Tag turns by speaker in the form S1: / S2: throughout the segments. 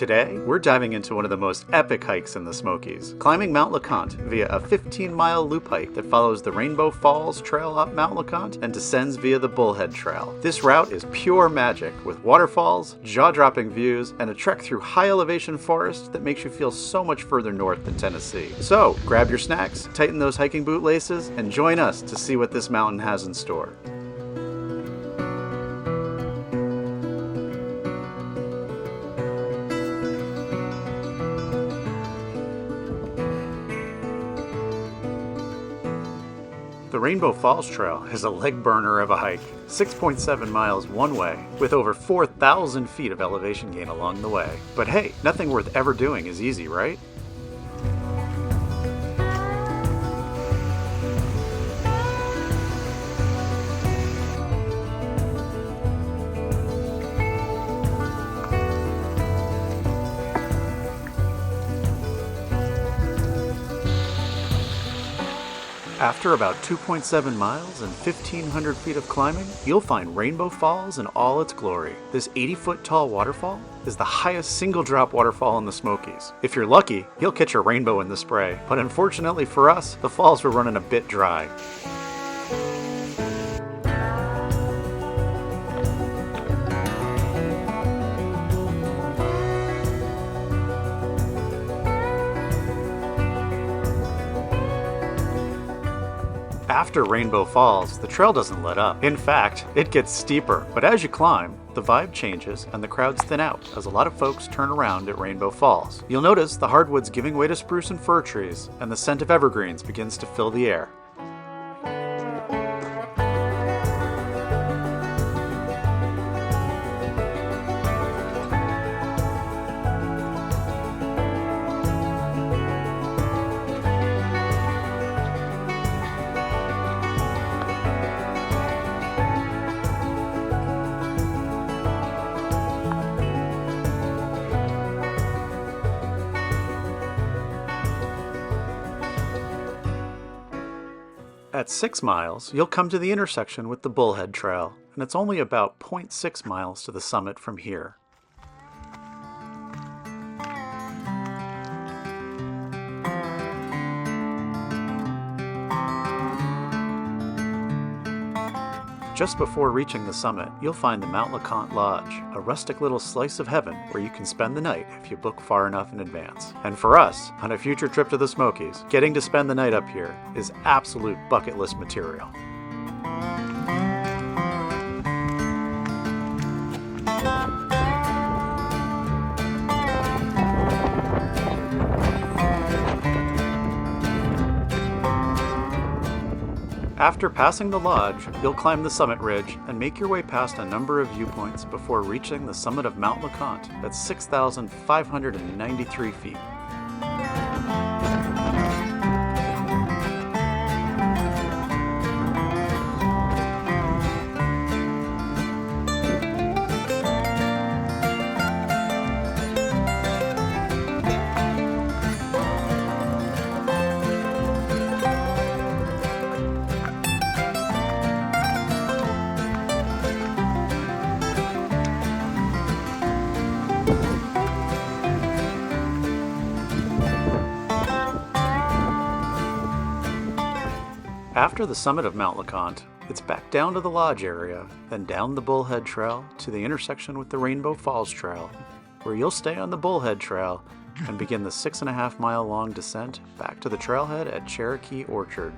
S1: Today, we're diving into one of the most epic hikes in the Smokies, climbing Mount LeConte via a 15-mile loop hike that follows the Rainbow Falls Trail up Mount LeConte and descends via the Bullhead Trail. This route is pure magic, with waterfalls, jaw-dropping views, and a trek through high-elevation forest that makes you feel so much further north than Tennessee. So, grab your snacks, tighten those hiking boot laces, and join us to see what this mountain has in store. The Rainbow Falls Trail is a leg burner of a hike, 6.7 miles one way, with over 4,000 feet of elevation gain along the way. But hey, nothing worth ever doing is easy, right? After about 2.7 miles and 1,500 feet of climbing, you'll find Rainbow Falls in all its glory. This 80-foot tall waterfall is the highest single-drop waterfall in the Smokies. If you're lucky, you'll catch a rainbow in the spray, but unfortunately for us, the falls were running a bit dry. After Rainbow Falls, the trail doesn't let up. In fact, it gets steeper. But as you climb, the vibe changes and the crowds thin out as a lot of folks turn around at Rainbow Falls. You'll notice the hardwoods giving way to spruce and fir trees, and the scent of evergreens begins to fill the air. At 6 miles, you'll come to the intersection with the Bullhead Trail, and it's only about 0.6 miles to the summit from here. Just before reaching the summit, you'll find the Mount LeConte Lodge, a rustic little slice of heaven where you can spend the night if you book far enough in advance. And for us, on a future trip to the Smokies, getting to spend the night up here is absolute bucket list material. After passing the lodge, you'll climb the summit ridge and make your way past a number of viewpoints before reaching the summit of Mount LeConte at 6,593 feet. After the summit of Mount LeConte, it's back down to the lodge area, then down the Bullhead Trail to the intersection with the Rainbow Falls Trail, where you'll stay on the Bullhead Trail and begin the 6.5-mile long descent back to the trailhead at Cherokee Orchard.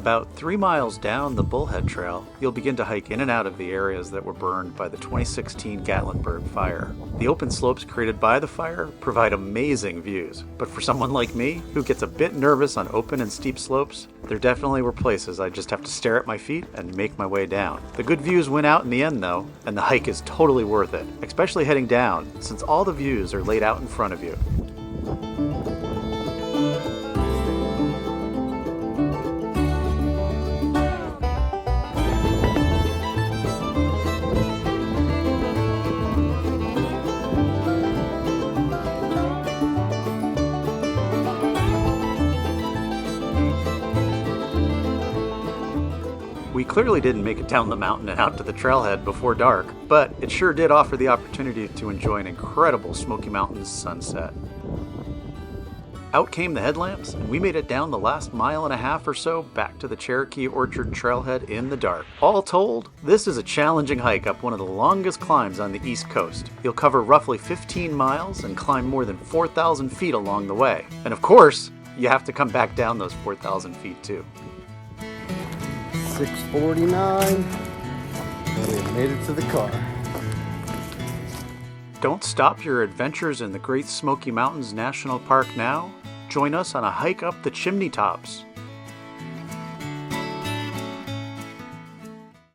S1: About 3 miles down the Bullhead Trail, you'll begin to hike in and out of the areas that were burned by the 2016 Gatlinburg fire. The open slopes created by the fire provide amazing views, but for someone like me, who gets a bit nervous on open and steep slopes, there definitely were places I just have to stare at my feet and make my way down. The good views win out in the end though, and the hike is totally worth it, especially heading down, since all the views are laid out in front of you. We clearly didn't make it down the mountain and out to the trailhead before dark, but it sure did offer the opportunity to enjoy an incredible Smoky Mountains sunset. Out came the headlamps, and we made it down the last mile and a half or so back to the Cherokee Orchard Trailhead in the dark. All told, this is a challenging hike up one of the longest climbs on the East Coast. You'll cover roughly 15 miles and climb more than 4,000 feet along the way. And of course, you have to come back down those 4,000 feet too.
S2: 6:49, and we made it to the car.
S1: Don't stop your adventures in the Great Smoky Mountains National Park now. Join us on a hike up the chimney tops.